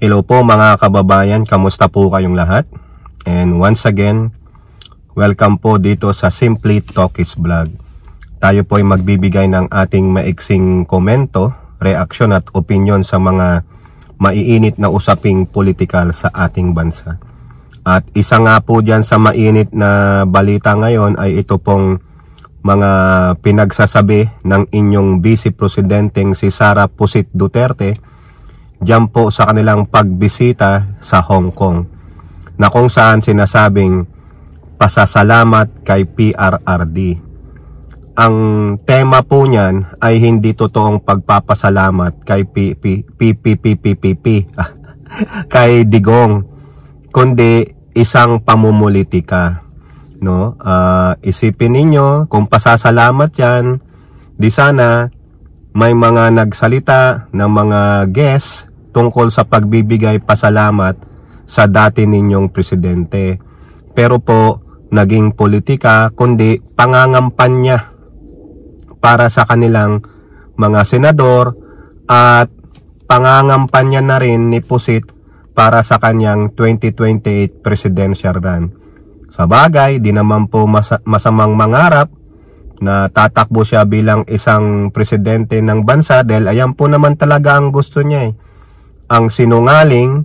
Hello po mga kababayan, kamusta po kayong lahat? And once again, welcome po dito sa Simply Talkies Vlog. Tayo po ay magbibigay ng ating maiksing komento, reaksyon at opinion sa mga maiinit na usaping politikal sa ating bansa. At isa nga po dyan sa mainit na balita ngayon ay ito pong mga pinagsasabi ng inyong Vice Presidenteng si Sara Pusit Duterte diyan po sa kanilang pagbisita sa Hong Kong, na kung saan sinasabing pasasalamat kay PRRD. Ang tema po niyan ay hindi totoong pagpapasalamat kay kay Digong, kundi isang pamumulitika, no? Isipin ninyo kung pasasalamat yan, di sana may mga nagsalita ng mga guests tungkol sa pagbibigay pasalamat sa dati ninyong presidente. Pero po, naging politika, kundi pangangampanya para sa kanilang mga senador at pangangampanya na rin ni Pusit para sa kanyang 2028 presidential run. Sa bagay, di naman po masamang mangarap na tatakbo siya bilang isang presidente ng bansa dahil ayan po naman talaga ang gusto niya eh. Ang sinungaling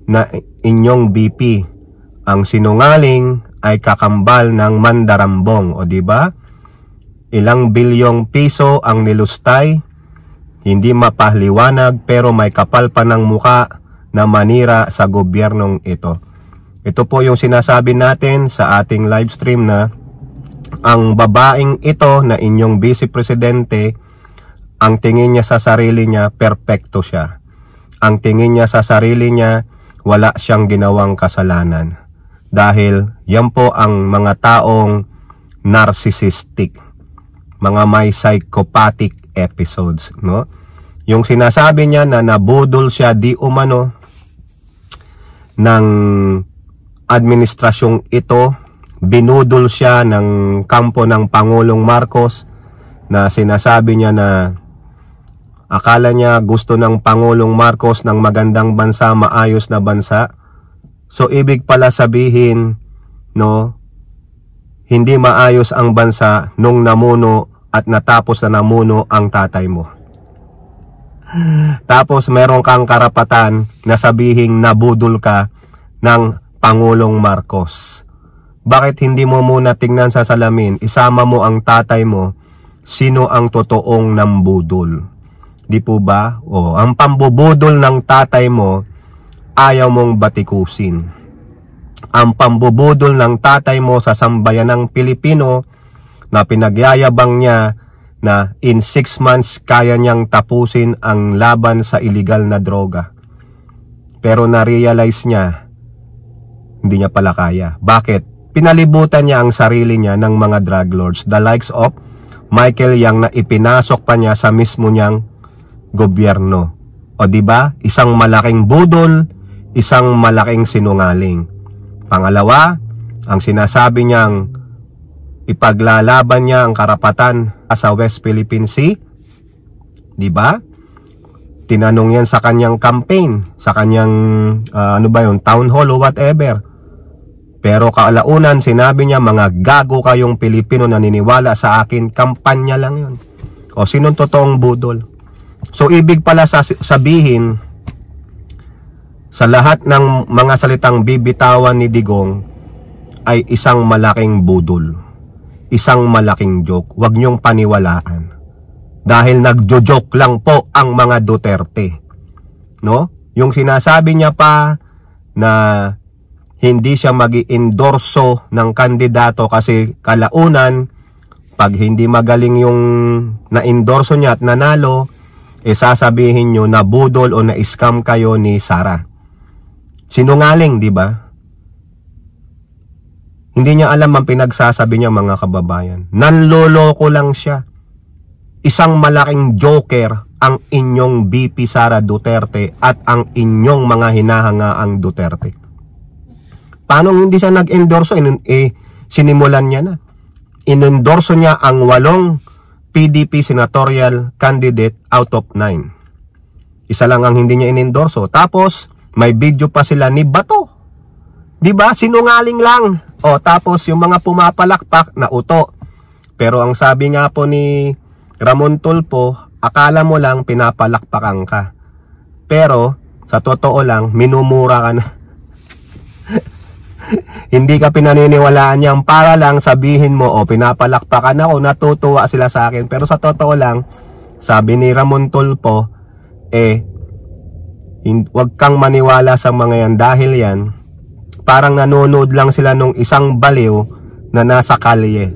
na inyong BP, ang sinungaling ay kakambal ng mandarambong, o di ba? Ilang bilyong piso ang nilustay, hindi mapahliwanag pero may kapal pa ng muka na manira sa gobyernong ito. Ito po yung sinasabi natin sa ating live stream na ang babaeng ito na inyong Vice Presidente, ang tingin niya sa sarili niya, perpekto siya. Ang tingin niya sa sarili niya, wala siyang ginawang kasalanan. Dahil yan po ang mga taong narcissistic, mga may psychopathic episodes, no? Yung sinasabi niya na nabudol siya di umano ng administrasyong ito, binudol siya ng kampo ng Pangulong Marcos, na sinasabi niya na akala niya gusto ng Pangulong Marcos ng magandang bansa, maayos na bansa. So ibig pala sabihin, no, hindi maayos ang bansa nung namuno at natapos na namuno ang tatay mo. Tapos meron kang karapatan na sabihing nabudol ka ng Pangulong Marcos. Bakit hindi mo muna tingnan sa salamin, isama mo ang tatay mo, sino ang totoong nambudol? Di po ba? O, ang pambubudol ng tatay mo, ayaw mong batikusin. Ang pambubudol ng tatay mo sa sambayanang Pilipino na pinagyayabang niya na in 6 months kaya niyang tapusin ang laban sa illegal na droga. Pero na-realize niya, hindi niya pala kaya. Bakit? Pinalibutan niya ang sarili niya ng mga drug lords, the likes of Michael Yang, na ipinasok pa niya sa mismo niyang gobyerno. O di ba? Isang malaking budol, isang malaking sinungaling. Pangalawa, ang sinasabi niyang ipaglalaban niya ang karapatan sa West Philippine Sea. Di ba? Tinanong yan sa kanyang campaign, sa kanyang town hall o whatever. Pero kalaunan sinabi niya, mga gago kayong Pilipino naniniwala sa akin, kampanya lang yun. O sinong totoong budol? So ibig pala sabihin, sa lahat ng mga salitang bibitawan ni Digong ay isang malaking budol, isang malaking joke. Huwag niyong paniwalaan. Dahil nagjo-joke lang po ang mga Duterte, no? Yung sinasabi niya pa na hindi siya mag-i-endorso ng kandidato kasi kalaunan, pag hindi magaling yung na-endorso niya at nanalo, sasabihin nyo na budol o na-scam kayo ni Sara. Sinungaling, di ba? Hindi niya alam ang pinagsasabi niya, mga kababayan. Nanloloko lang siya. Isang malaking joker ang inyong BP Sara Duterte at ang inyong mga hinahangaang Duterte. Paano hindi siya nag-endorso? Sinimulan niya na. Inendorso niya ang 8 PDP senatorial candidate out of 9. Isa lang ang hindi niya inendorso. Tapos May video pa sila ni Bato. 'Di ba? Sinungaling lang. O tapos yung mga pumapalakpak na uto. Pero ang sabi nga po ni Ramon Tulfo, akala mo lang pinapalakpakan ka. Pero sa totoo lang, minumura ka na. Hindi ka pinaniniwalaan niyan para lang sabihin mo, o pinapalakpakan ako, natutuwa sila sa akin. Pero sa totoo lang, sabi ni Ramon Tulfo, wag kang maniwala sa mga yan dahil yan, parang nanonood lang sila nung isang baliw na nasa kalye.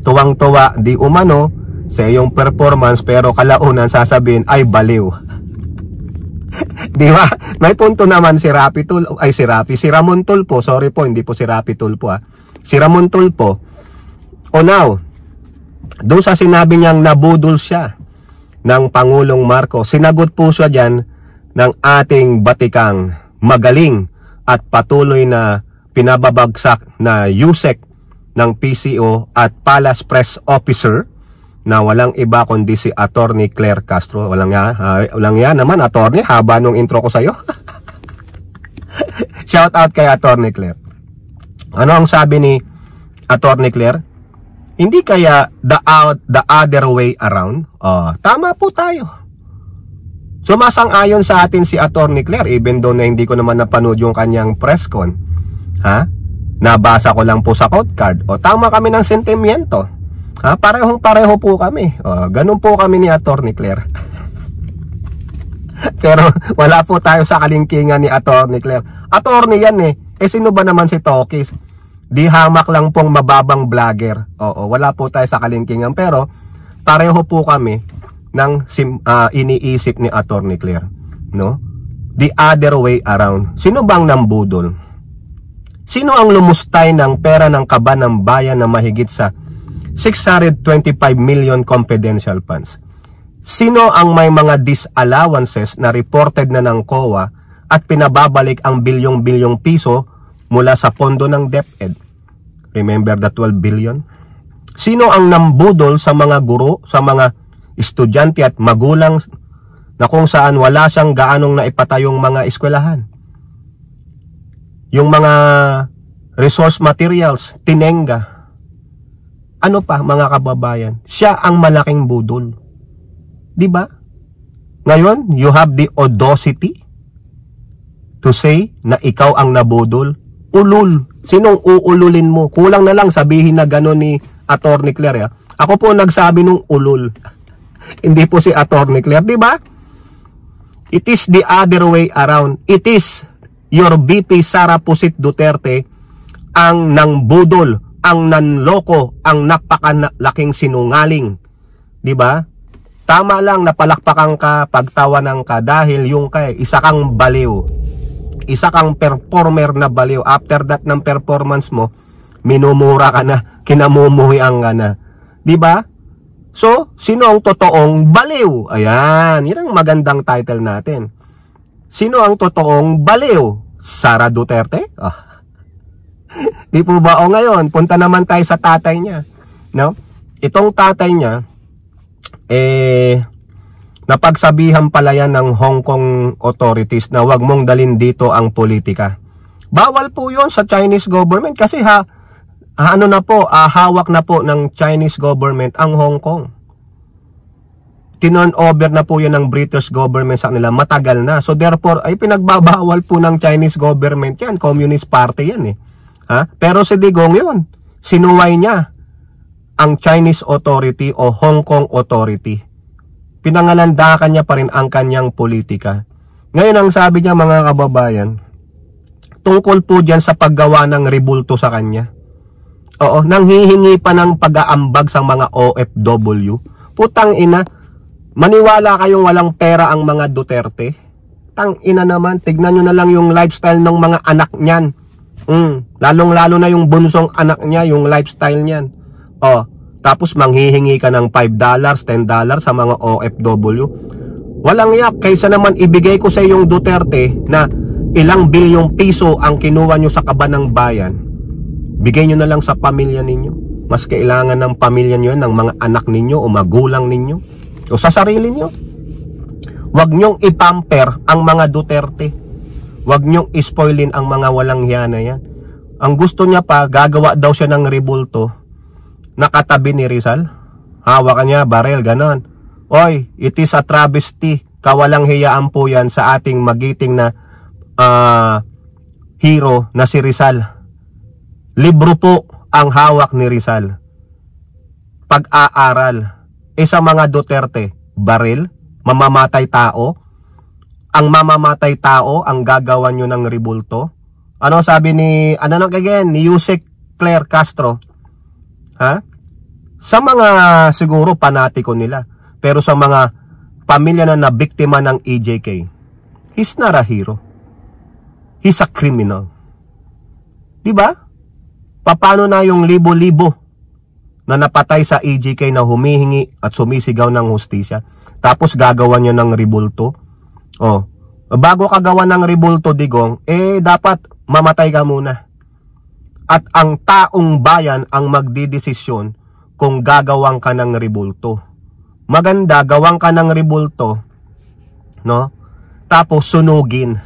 Tuwang-tuwa, di umano sa iyong performance, pero kalaunan sasabihin ay baliw. Di ba? May punto naman si si Ramon Tulfo, sorry po, hindi po si Rapi Tulfo Si Ramon Tulfo. O now, doon sa sinabi niyang nabudol siya ng Pangulong Marcos, sinagot po siya dyan ng ating batikang magaling at patuloy na pinababagsak na USEC ng PCO at Palace Press Officer na walang iba kundi si Attorney Claire Castro. Walang yan naman, Attorney, haba nung intro ko sa'yo. Shout out kay Attorney Claire. Ano ang sabi ni Attorney Claire? Hindi kaya the other way around? Tama po tayo. Sumasang-ayon sa atin si Attorney Claire, even though na hindi ko naman napanood yung kanyang press con. Nabasa ko lang po sa quote card. Tama kami ng sentimiento. Parehong-pareho po kami. Ganun po kami ni Attorney Claire. Pero wala po tayo sa kalingkingan ni Attorney Claire. Attorney yan sino ba naman si Tokis? Di hamak lang pong mababang vlogger. Wala po tayo sa kalingkingan. Pero pareho po kami ng iniisip ni Attorney Claire. No? The other way around. Sino bang nambudol? Sino ang lumustay ng pera ng kaban ng bayan na mahigit sa 625 million confidential funds? Sino ang may mga disallowances na reported na ng COA at pinababalik ang bilyong-bilyong piso mula sa pondo ng DepEd? Remember the 12 billion? Sino ang nambudol sa mga guro, sa mga estudyante at magulang na kung saan wala siyang gaanong naipatayong mga eskwelahan? Yung mga resource materials, tinengga. Ano pa mga kababayan? Siya ang malaking budol. Diba? Ngayon, you have the audacity to say na ikaw ang nabudol. Ulul. Sinong uululin mo? Kulang na lang sabihin na gano'n ni Attorney Claire. Ako po nagsabi nung ulul. Hindi po si Attorney Claire. Diba? It is the other way around. It is your VP Sara Pusit Duterte ang nangbudol, ang nanloko, ang napakalaking sinungaling. Diba? Tama lang napalakpakan ka, pagtawanan ka dahil yung isa kang baliw. Isa kang performer na baliw. After that ng performance mo, minumura ka na, kinamumuhian ka na. Diba? So, sino ang totoong baliw? Ayan, yun ang magandang title natin. Sino ang totoong baliw? Sara Duterte? Di po ba? Ngayon, punta naman tayo sa tatay niya. No? Itong tatay niya, napagsabihan pala yan ng Hong Kong authorities na wag mong dalhin dito ang politika. Bawal po yun sa Chinese government kasi hawak na po ng Chinese government ang Hong Kong. Tinurn over na po yun ng British government sa kanila matagal na. So therefore, ay pinagbabawal po ng Chinese government yan. Communist Party yan Pero si Digong yun, sinuway niya ang Chinese authority o Hong Kong authority. Pinangalandakan niya pa rin ang kanyang politika. Ngayon ang sabi niya mga kababayan, tungkol po dyan sa paggawa ng rebulto sa kanya. Nanghihingi pa ng pag-aambag sa mga OFW. Putang ina, maniwala kayong walang pera ang mga Duterte? Tang ina naman, tignan nyo na lang yung lifestyle ng mga anak niyan. Lalong-lalo na yung bunsong anak niya, yung lifestyle niyan. Tapos manghihingi ka ng $5, $10 sa mga OFW. Walang yak, kaysa naman ibigay ko sa yung Duterte na ilang bilyong piso ang kinuha nyo sa kaban ng bayan. Bigay nyo na lang sa pamilya ninyo. Mas kailangan ng pamilya nyo ng mga anak ninyo o magulang ninyo o sa sarili nyo. Huwag nyong ipamper ang mga Duterte. Huwag niyong ispoilin ang mga walang hiya na yan. Ang gusto niya pa, gagawa daw siya ng rebulto nakatabi ni Rizal. Hawak niya, barel, ganon. Oy, it is a travesty. Kawalang hiyaan po yan sa ating magiting na hero na si Rizal. Libro po ang hawak ni Rizal. Pag-aaral. Sa mga Duterte, baril, mamamatay tao. Ang mamamatay tao ang gagawan nyo ng rebulto. Ano sabi ni ni Yusek Claire Castro? Ha? Sa mga siguro panatiko nila, pero sa mga pamilya na nabiktima ng EJK, he's not a hero. He's a criminal. Diba? Paano na yung libo-libo na napatay sa EJK na humihingi at sumisigaw ng hustisya, tapos gagawa niya ng rebulto? Oh, bago ka gawa ng rebulto, Digong, dapat mamatay ka muna. At ang taong bayan ang magdidesisyon kung gagawang ka ng rebulto. Maganda, gawang ka ng rebulto, no? Tapos sunugin.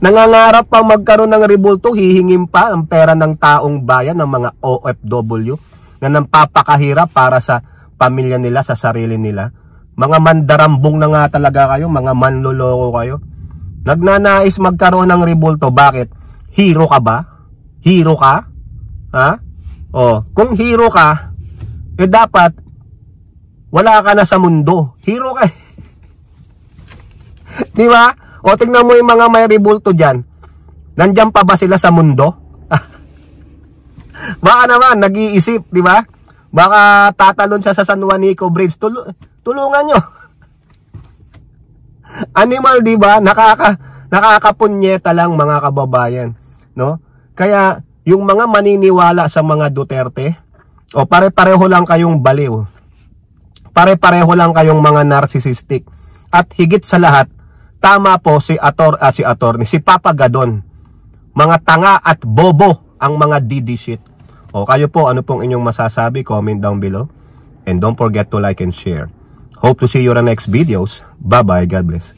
Nangangarap pa magkaroon ng rebulto, hihingin pa ang pera ng taong bayan, ng mga OFW, na nampapakahirap para sa pamilya nila, sa sarili nila. Mga mandarambong na nga talaga kayo, mga manloloko kayo. Nagnanais magkaroon ng rebulto. Bakit? Hero ka ba? Hero ka? Ha? O, kung hero ka, dapat wala ka na sa mundo. Hero ka. Di ba? O, tingnan mo yung mga may rebulto dyan. Nandyan pa ba sila sa mundo? Baka naman, nag-iisip, di ba? Baka tatalon siya sa San Juanico Bridge. Tulungan nyo. Animal, di ba? Nakakapunyeta lang, mga kababayan, no? Kaya yung mga maniniwala sa mga Duterte, o pare-pareho lang kayong baliw. Pare-pareho lang kayong mga narcissistic. At higit sa lahat, tama po si Papa Gadon. Mga tanga at bobo ang mga DD shit. O kayo po, ano pong inyong masasabi? Comment down below. And don't forget to like and share. Hope to see you on the next videos. Bye-bye. God bless.